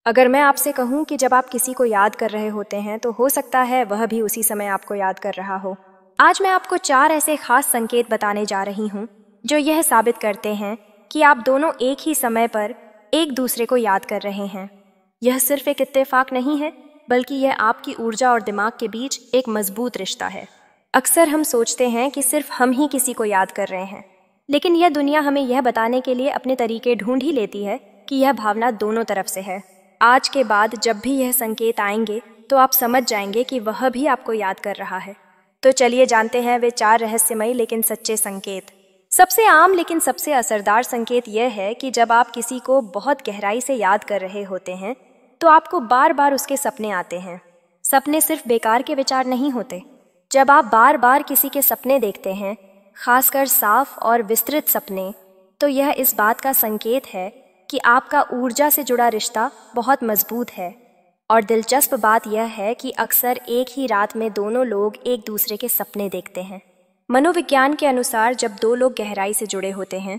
अगर मैं आपसे कहूं कि जब आप किसी को याद कर रहे होते हैं तो हो सकता है वह भी उसी समय आपको याद कर रहा हो। आज मैं आपको 4 ऐसे खास संकेत बताने जा रही हूं जो यह साबित करते हैं कि आप दोनों एक ही समय पर एक दूसरे को याद कर रहे हैं। यह सिर्फ एक इत्तेफाक नहीं है, बल्कि यह आपकी ऊर्जा और दिमाग के बीच एक मजबूत रिश्ता है। अक्सर हम सोचते हैं कि सिर्फ हम ही किसी को याद कर रहे हैं, लेकिन यह दुनिया हमें यह बताने के लिए अपने तरीके ढूंढ ही लेती है कि यह भावना दोनों तरफ से है। आज के बाद जब भी यह संकेत आएंगे तो आप समझ जाएंगे कि वह भी आपको याद कर रहा है। तो चलिए जानते हैं वे 4 रहस्यमयी लेकिन सच्चे संकेत। सबसे आम लेकिन सबसे असरदार संकेत यह है कि जब आप किसी को बहुत गहराई से याद कर रहे होते हैं तो आपको बार बार उसके सपने आते हैं। सपने सिर्फ बेकार के विचार नहीं होते। जब आप बार बार किसी के सपने देखते हैं, खासकर साफ और विस्तृत सपने, तो यह इस बात का संकेत है कि आपका ऊर्जा से जुड़ा रिश्ता बहुत मजबूत है। और दिलचस्प बात यह है कि अक्सर एक ही रात में दोनों लोग एक दूसरे के सपने देखते हैं। मनोविज्ञान के अनुसार जब 2 लोग गहराई से जुड़े होते हैं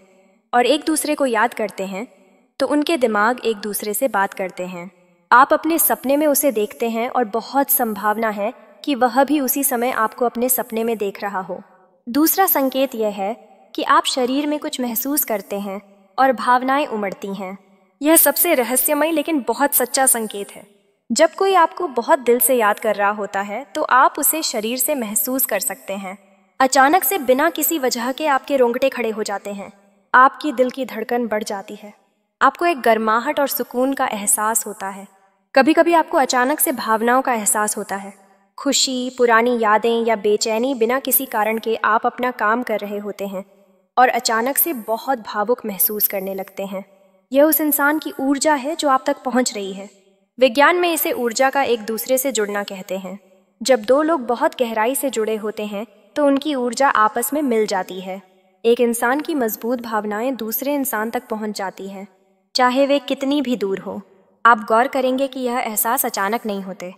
और एक दूसरे को याद करते हैं तो उनके दिमाग एक दूसरे से बात करते हैं। आप अपने सपने में उसे देखते हैं और बहुत संभावना है कि वह भी उसी समय आपको अपने सपने में देख रहा हो। दूसरा संकेत यह है कि आप शरीर में कुछ महसूस करते हैं और भावनाएं उमड़ती हैं। यह सबसे रहस्यमयी लेकिन बहुत सच्चा संकेत है। जब कोई आपको बहुत दिल से याद कर रहा होता है तो आप उसे शरीर से महसूस कर सकते हैं। अचानक से बिना किसी वजह के आपके रोंगटे खड़े हो जाते हैं, आपकी दिल की धड़कन बढ़ जाती है, आपको एक गर्माहट और सुकून का एहसास होता है। कभी कभी आपको अचानक से भावनाओं का एहसास होता है, खुशी, पुरानी यादें या बेचैनी। बिना किसी कारण के आप अपना काम कर रहे होते हैं और अचानक से बहुत भावुक महसूस करने लगते हैं। यह उस इंसान की ऊर्जा है जो आप तक पहुंच रही है। विज्ञान में इसे ऊर्जा का एक दूसरे से जुड़ना कहते हैं। जब 2 लोग बहुत गहराई से जुड़े होते हैं तो उनकी ऊर्जा आपस में मिल जाती है। एक इंसान की मजबूत भावनाएं दूसरे इंसान तक पहुंच जाती हैं, चाहे वे कितनी भी दूर हो। आप गौर करेंगे कि यह एहसास अचानक नहीं होते,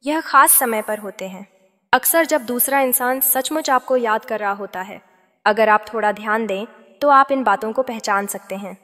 यह खास समय पर होते हैं। अक्सर जब दूसरा इंसान सचमुच आपको याद कर रहा होता है, अगर आप थोड़ा ध्यान दें तो आप इन बातों को पहचान सकते हैं।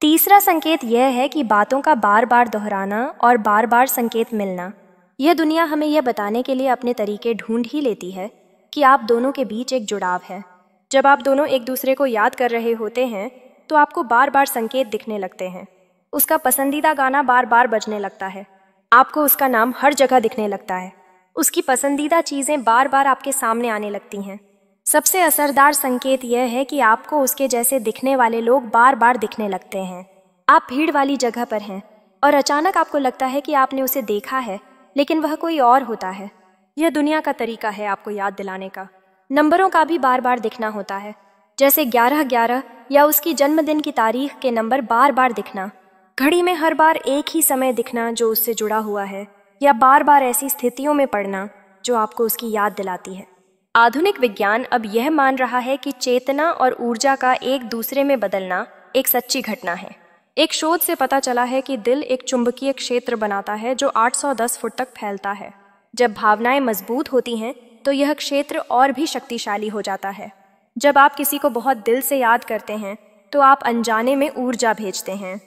तीसरा संकेत यह है कि बातों का बार बार दोहराना और बार बार संकेत मिलना। यह दुनिया हमें यह बताने के लिए अपने तरीके ढूंढ ही लेती है कि आप दोनों के बीच एक जुड़ाव है। जब आप दोनों एक दूसरे को याद कर रहे होते हैं तो आपको बार बार संकेत दिखने लगते हैं। उसका पसंदीदा गाना बार बार बजने लगता है, आपको उसका नाम हर जगह दिखने लगता है, उसकी पसंदीदा चीज़ें बार बार आपके सामने आने लगती हैं। सबसे असरदार संकेत यह है कि आपको उसके जैसे दिखने वाले लोग बार बार दिखने लगते हैं। आप भीड़ वाली जगह पर हैं और अचानक आपको लगता है कि आपने उसे देखा है, लेकिन वह कोई और होता है। यह दुनिया का तरीका है आपको याद दिलाने का। नंबरों का भी बार बार दिखना होता है, जैसे 11-11 या उसकी जन्मदिन की तारीख के नंबर बार बार दिखना। घड़ी में हर बार एक ही समय दिखना जो उससे जुड़ा हुआ है, या बार बार ऐसी स्थितियों में पड़ना जो आपको उसकी याद दिलाती है। आधुनिक विज्ञान अब यह मान रहा है कि चेतना और ऊर्जा का एक दूसरे में बदलना एक सच्ची घटना है। एक शोध से पता चला है कि दिल एक चुंबकीय क्षेत्र बनाता है जो 810 फुट तक फैलता है। जब भावनाएं मजबूत होती हैं तो यह क्षेत्र और भी शक्तिशाली हो जाता है। जब आप किसी को बहुत दिल से याद करते हैं तो आप अनजाने में ऊर्जा भेजते हैं।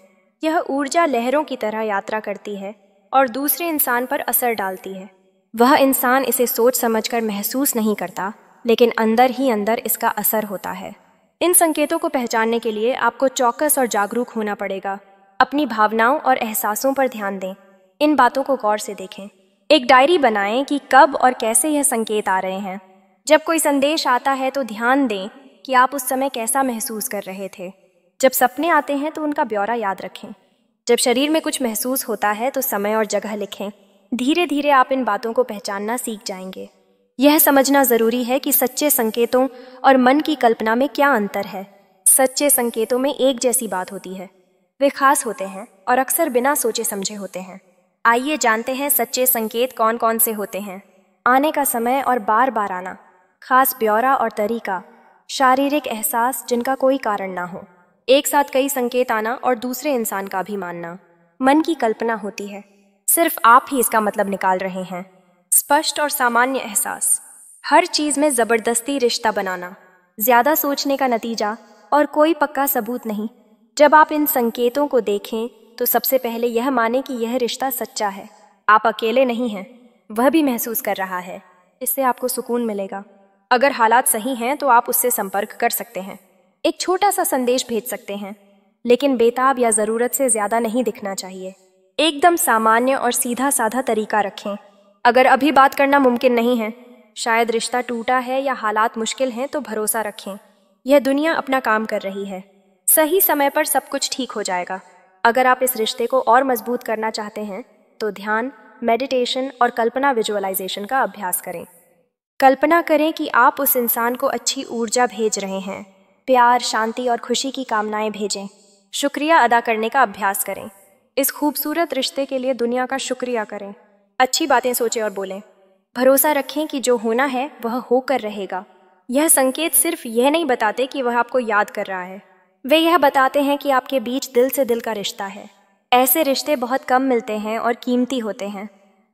यह ऊर्जा लहरों की तरह यात्रा करती है और दूसरे इंसान पर असर डालती है। वह इंसान इसे सोच समझकर महसूस नहीं करता, लेकिन अंदर ही अंदर इसका असर होता है। इन संकेतों को पहचानने के लिए आपको चौकस और जागरूक होना पड़ेगा। अपनी भावनाओं और एहसासों पर ध्यान दें। इन बातों को गौर से देखें। एक डायरी बनाएं कि कब और कैसे यह संकेत आ रहे हैं। जब कोई संदेश आता है तो ध्यान दें कि आप उस समय कैसा महसूस कर रहे थे। जब सपने आते हैं तो उनका ब्यौरा याद रखें। जब शरीर में कुछ महसूस होता है तो समय और जगह लिखें। धीरे धीरे आप इन बातों को पहचानना सीख जाएंगे। यह समझना जरूरी है कि सच्चे संकेतों और मन की कल्पना में क्या अंतर है। सच्चे संकेतों में एक जैसी बात होती है, वे खास होते हैं और अक्सर बिना सोचे समझे होते हैं। आइए जानते हैं सच्चे संकेत कौन कौन से होते हैं। आने का समय और बार बार आना, खास ब्यौरा और तरीका, शारीरिक एहसास जिनका कोई कारण ना हो, एक साथ कई संकेत आना और दूसरे इंसान का भी मानना। मन की कल्पना होती है, सिर्फ आप ही इसका मतलब निकाल रहे हैं। स्पष्ट और सामान्य एहसास, हर चीज में जबरदस्ती रिश्ता बनाना, ज्यादा सोचने का नतीजा और कोई पक्का सबूत नहीं। जब आप इन संकेतों को देखें तो सबसे पहले यह माने कि यह रिश्ता सच्चा है। आप अकेले नहीं हैं, वह भी महसूस कर रहा है। इससे आपको सुकून मिलेगा। अगर हालात सही हैं तो आप उससे संपर्क कर सकते हैं, एक छोटा सा संदेश भेज सकते हैं, लेकिन बेताब या ज़रूरत से ज़्यादा नहीं दिखना चाहिए। एकदम सामान्य और सीधा साधा तरीका रखें। अगर अभी बात करना मुमकिन नहीं है, शायद रिश्ता टूटा है या हालात मुश्किल हैं, तो भरोसा रखें, यह दुनिया अपना काम कर रही है। सही समय पर सब कुछ ठीक हो जाएगा। अगर आप इस रिश्ते को और मजबूत करना चाहते हैं तो ध्यान, मेडिटेशन और कल्पना विजुअलाइजेशन का अभ्यास करें। कल्पना करें कि आप उस इंसान को अच्छी ऊर्जा भेज रहे हैं। प्यार, शांति और खुशी की कामनाएं भेजें। शुक्रिया अदा करने का अभ्यास करें। इस खूबसूरत रिश्ते के लिए दुनिया का शुक्रिया करें। अच्छी बातें सोचें और बोलें। भरोसा रखें कि जो होना है वह होकर रहेगा। यह संकेत सिर्फ यह नहीं बताते कि वह आपको याद कर रहा है, वे यह बताते हैं कि आपके बीच दिल से दिल का रिश्ता है। ऐसे रिश्ते बहुत कम मिलते हैं और कीमती होते हैं।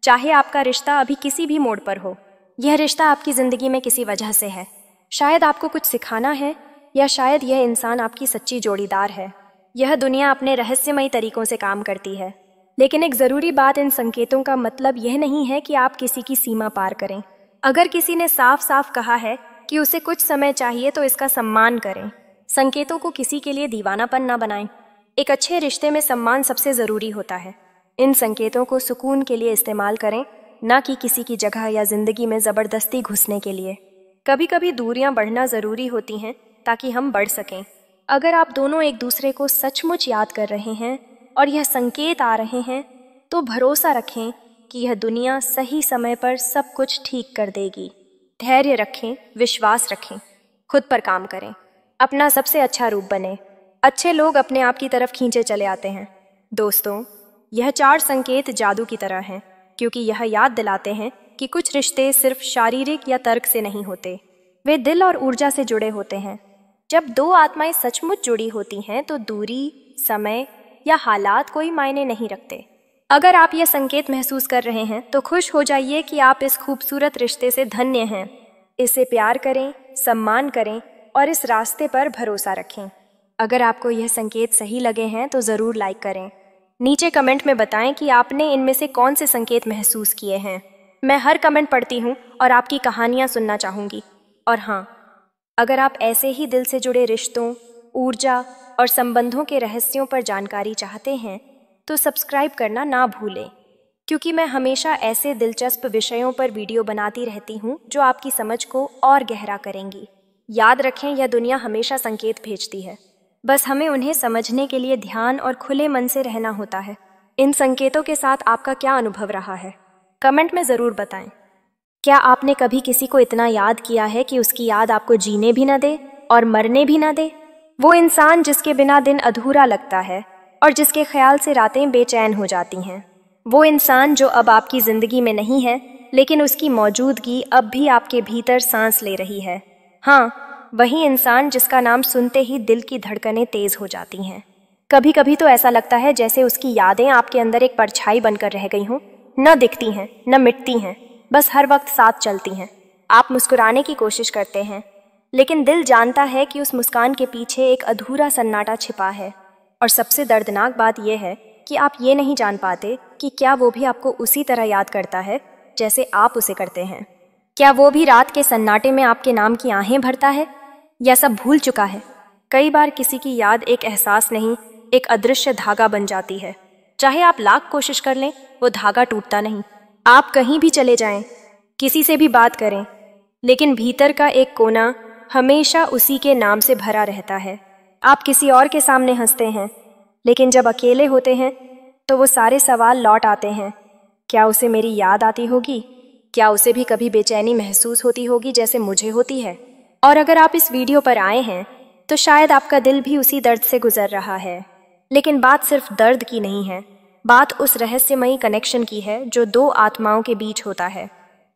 चाहे आपका रिश्ता अभी किसी भी मोड़ पर हो, यह रिश्ता आपकी ज़िंदगी में किसी वजह से है। शायद आपको कुछ सिखाना है, या शायद यह इंसान आपकी सच्ची जोड़ीदार है। यह दुनिया अपने रहस्यमयी तरीकों से काम करती है, लेकिन एक ज़रूरी बात, इन संकेतों का मतलब यह नहीं है कि आप किसी की सीमा पार करें। अगर किसी ने साफ साफ कहा है कि उसे कुछ समय चाहिए तो इसका सम्मान करें। संकेतों को किसी के लिए दीवानापन न बनाएं। एक अच्छे रिश्ते में सम्मान सबसे ज़रूरी होता है। इन संकेतों को सुकून के लिए इस्तेमाल करें, न कि किसी की जगह या ज़िंदगी में ज़बरदस्ती घुसने के लिए। कभी कभी दूरियां बढ़ना ज़रूरी होती हैं ताकि हम बढ़ सकें। अगर आप दोनों एक दूसरे को सचमुच याद कर रहे हैं और यह संकेत आ रहे हैं, तो भरोसा रखें कि यह दुनिया सही समय पर सब कुछ ठीक कर देगी। धैर्य रखें, विश्वास रखें, खुद पर काम करें, अपना सबसे अच्छा रूप बने। अच्छे लोग अपने आप की तरफ खींचे चले आते हैं। दोस्तों, यह 4 संकेत जादू की तरह हैं, क्योंकि यह याद दिलाते हैं कि कुछ रिश्ते सिर्फ शारीरिक या तर्क से नहीं होते, वे दिल और ऊर्जा से जुड़े होते हैं। जब 2 आत्माएं सचमुच जुड़ी होती हैं तो दूरी, समय या हालात कोई मायने नहीं रखते। अगर आप ये संकेत महसूस कर रहे हैं तो खुश हो जाइए कि आप इस खूबसूरत रिश्ते से धन्य हैं। इसे प्यार करें, सम्मान करें और इस रास्ते पर भरोसा रखें। अगर आपको यह संकेत सही लगे हैं तो ज़रूर लाइक करें। नीचे कमेंट में बताएं कि आपने इनमें से कौन से संकेत महसूस किए हैं। मैं हर कमेंट पढ़ती हूँ और आपकी कहानियाँ सुनना चाहूँगी। और हाँ, अगर आप ऐसे ही दिल से जुड़े रिश्तों, ऊर्जा और संबंधों के रहस्यों पर जानकारी चाहते हैं तो सब्सक्राइब करना ना भूलें, क्योंकि मैं हमेशा ऐसे दिलचस्प विषयों पर वीडियो बनाती रहती हूँ जो आपकी समझ को और गहरा करेंगी। याद रखें, यह दुनिया हमेशा संकेत भेजती है, बस हमें उन्हें समझने के लिए ध्यान और खुले मन से रहना होता है। इन संकेतों के साथ आपका क्या अनुभव रहा है, कमेंट में ज़रूर बताएं। क्या आपने कभी किसी को इतना याद किया है कि उसकी याद आपको जीने भी न दे और मरने भी न दे? वो इंसान जिसके बिना दिन अधूरा लगता है और जिसके ख्याल से रातें बेचैन हो जाती हैं। वो इंसान जो अब आपकी ज़िंदगी में नहीं है, लेकिन उसकी मौजूदगी अब भी आपके भीतर सांस ले रही है। हाँ, वही इंसान जिसका नाम सुनते ही दिल की धड़कनें तेज़ हो जाती हैं। कभी कभी तो ऐसा लगता है जैसे उसकी यादें आपके अंदर एक परछाई बनकर रह गई हों, न दिखती हैं, न मिटती हैं, बस हर वक्त साथ चलती हैं। आप मुस्कुराने की कोशिश करते हैं, लेकिन दिल जानता है कि उस मुस्कान के पीछे एक अधूरा सन्नाटा छिपा है। और सबसे दर्दनाक बात यह है कि आप ये नहीं जान पाते कि क्या वो भी आपको उसी तरह याद करता है जैसे आप उसे करते हैं। क्या वो भी रात के सन्नाटे में आपके नाम की आहें भरता है, या सब भूल चुका है? कई बार किसी की याद एक एहसास नहीं, एक अदृश्य धागा बन जाती है। चाहे आप लाख कोशिश कर लें, वो धागा टूटता नहीं। आप कहीं भी चले जाएं, किसी से भी बात करें, लेकिन भीतर का एक कोना हमेशा उसी के नाम से भरा रहता है। आप किसी और के सामने हंसते हैं, लेकिन जब अकेले होते हैं तो वो सारे सवाल लौट आते हैं। क्या उसे मेरी याद आती होगी? क्या उसे भी कभी बेचैनी महसूस होती होगी जैसे मुझे होती है? और अगर आप इस वीडियो पर आए हैं तो शायद आपका दिल भी उसी दर्द से गुजर रहा है। लेकिन बात सिर्फ दर्द की नहीं है, बात उस रहस्यमयी कनेक्शन की है जो 2 आत्माओं के बीच होता है।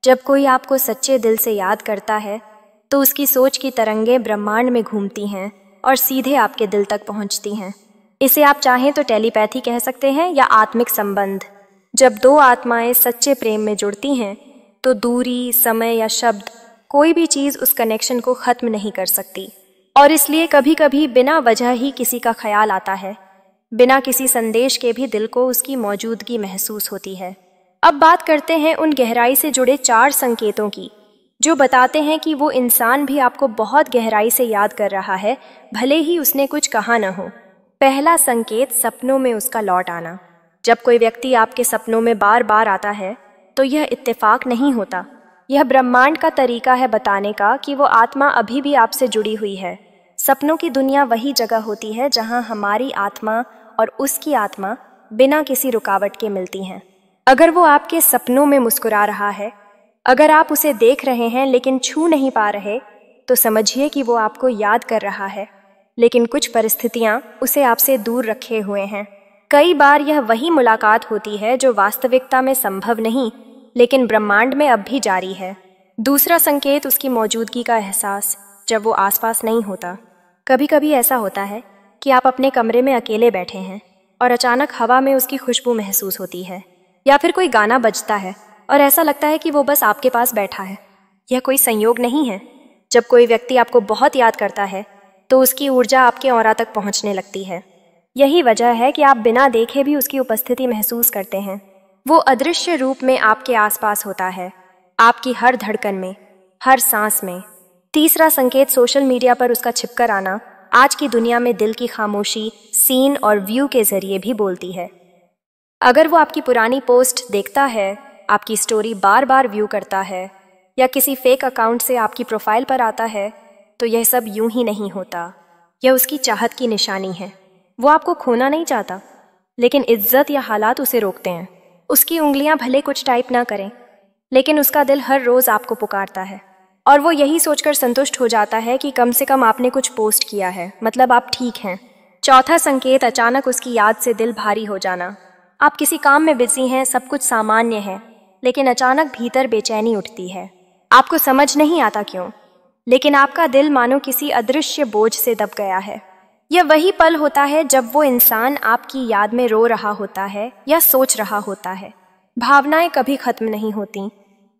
जब कोई आपको सच्चे दिल से याद करता है तो उसकी सोच की तरंगें ब्रह्मांड में घूमती हैं और सीधे आपके दिल तक पहुंचती हैं। इसे आप चाहें तो टेलीपैथी कह सकते हैं या आत्मिक संबंध। जब 2 आत्माएं सच्चे प्रेम में जुड़ती हैं तो दूरी, समय या शब्द, कोई भी चीज़ उस कनेक्शन को ख़त्म नहीं कर सकती। और इसलिए कभी कभी बिना वजह ही किसी का ख्याल आता है, बिना किसी संदेश के भी दिल को उसकी मौजूदगी महसूस होती है। अब बात करते हैं उन गहराई से जुड़े 4 संकेतों की, जो बताते हैं कि वो इंसान भी आपको बहुत गहराई से याद कर रहा है, भले ही उसने कुछ कहा न हो। पहला संकेत, सपनों में उसका लौट आना। जब कोई व्यक्ति आपके सपनों में बार बार आता है तो यह इत्तेफाक नहीं होता। यह ब्रह्मांड का तरीका है बताने का कि वो आत्मा अभी भी आपसे जुड़ी हुई है। सपनों की दुनिया वही जगह होती है जहां हमारी आत्मा और उसकी आत्मा बिना किसी रुकावट के मिलती हैं। अगर वो आपके सपनों में मुस्कुरा रहा है, अगर आप उसे देख रहे हैं लेकिन छू नहीं पा रहे, तो समझिए कि वो आपको याद कर रहा है, लेकिन कुछ परिस्थितियां उसे आपसे दूर रखे हुए हैं। कई बार यह वही मुलाकात होती है जो वास्तविकता में संभव नहीं, लेकिन ब्रह्मांड में अब भी जारी है। दूसरा संकेत, उसकी मौजूदगी का एहसास जब वो आसपास नहीं होता। कभी कभी ऐसा होता है कि आप अपने कमरे में अकेले बैठे हैं और अचानक हवा में उसकी खुशबू महसूस होती है, या फिर कोई गाना बजता है और ऐसा लगता है कि वो बस आपके पास बैठा है। यह कोई संयोग नहीं है। जब कोई व्यक्ति आपको बहुत याद करता है तो उसकी ऊर्जा आपके ऑरा तक पहुंचने लगती है। यही वजह है कि आप बिना देखे भी उसकी उपस्थिति महसूस करते हैं। वो अदृश्य रूप में आपके आसपास होता है, आपकी हर धड़कन में, हर सांस में। तीसरा संकेत, सोशल मीडिया पर उसका छिपकर आना। आज की दुनिया में दिल की खामोशी सीन और व्यू के जरिए भी बोलती है। अगर वो आपकी पुरानी पोस्ट देखता है, आपकी स्टोरी बार बार व्यू करता है, या किसी फेक अकाउंट से आपकी प्रोफाइल पर आता है, तो यह सब यूं ही नहीं होता। यह उसकी चाहत की निशानी है। वो आपको खोना नहीं चाहता, लेकिन इज्जत या हालात उसे रोकते हैं। उसकी उंगलियां भले कुछ टाइप ना करें, लेकिन उसका दिल हर रोज आपको पुकारता है, और वो यही सोचकर संतुष्ट हो जाता है कि कम से कम आपने कुछ पोस्ट किया है, मतलब आप ठीक हैं। चौथा संकेत, अचानक उसकी याद से दिल भारी हो जाना। आप किसी काम में बिजी हैं, सब कुछ सामान्य है, लेकिन अचानक भीतर बेचैनी उठती है। आपको समझ नहीं आता क्यों, लेकिन आपका दिल मानो किसी अदृश्य बोझ से दब गया है। यह वही पल होता है जब वो इंसान आपकी याद में रो रहा होता है या सोच रहा होता है। भावनाएं कभी खत्म नहीं होती,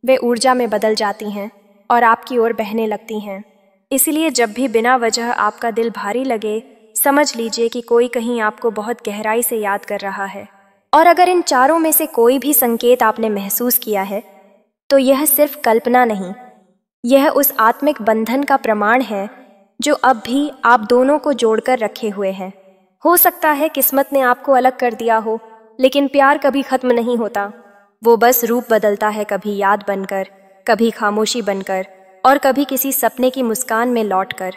वे ऊर्जा में बदल जाती हैं और आपकी ओर बहने लगती हैं। इसलिए जब भी बिना वजह आपका दिल भारी लगे, समझ लीजिए कि कोई कहीं आपको बहुत गहराई से याद कर रहा है। और अगर इन चारों में से कोई भी संकेत आपने महसूस किया है, तो यह सिर्फ कल्पना नहीं, यह उस आत्मिक बंधन का प्रमाण है जो अब भी आप दोनों को जोड़कर रखे हुए हैं। हो सकता है किस्मत ने आपको अलग कर दिया हो, लेकिन प्यार कभी खत्म नहीं होता। वो बस रूप बदलता है, कभी याद बनकर, कभी खामोशी बनकर, और कभी किसी सपने की मुस्कान में लौटकर।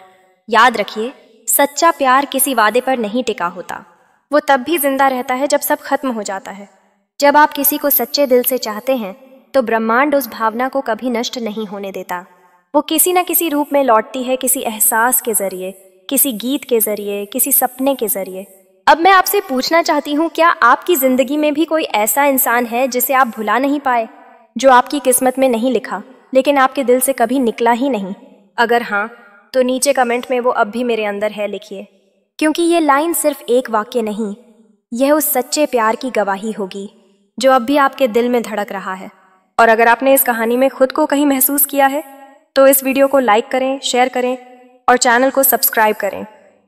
याद रखिए, सच्चा प्यार किसी वादे पर नहीं टिका होता। वो तब भी जिंदा रहता है जब सब खत्म हो जाता है। जब आप किसी को सच्चे दिल से चाहते हैं, तो ब्रह्मांड उस भावना को कभी नष्ट नहीं होने देता। वो किसी न किसी रूप में लौटती है, किसी एहसास के जरिए, किसी गीत के जरिए, किसी सपने के जरिए। अब मैं आपसे पूछना चाहती हूँ, क्या आपकी जिंदगी में भी कोई ऐसा इंसान है जिसे आप भुला नहीं पाए, जो आपकी किस्मत में नहीं लिखा, लेकिन आपके दिल से कभी निकला ही नहीं? अगर हाँ, तो नीचे कमेंट में वो अब भी मेरे अंदर है लिखिए, क्योंकि ये लाइन सिर्फ एक वाक्य नहीं, यह उस सच्चे प्यार की गवाही होगी जो अब भी आपके दिल में धड़क रहा है। और अगर आपने इस कहानी में खुद को कहीं महसूस किया है, तो इस वीडियो को लाइक करें, शेयर करें और चैनल को सब्सक्राइब करें,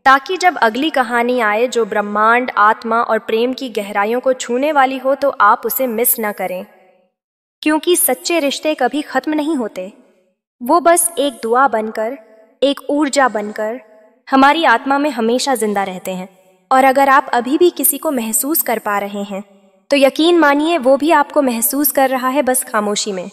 ताकि जब अगली कहानी आए जो ब्रह्मांड, आत्मा और प्रेम की गहराइयों को छूने वाली हो, तो आप उसे मिस न करें। क्योंकि सच्चे रिश्ते कभी खत्म नहीं होते, वो बस एक दुआ बनकर, एक ऊर्जा बनकर हमारी आत्मा में हमेशा जिंदा रहते हैं। और अगर आप अभी भी किसी को महसूस कर पा रहे हैं, तो यकीन मानिए वो भी आपको महसूस कर रहा है, बस खामोशी में।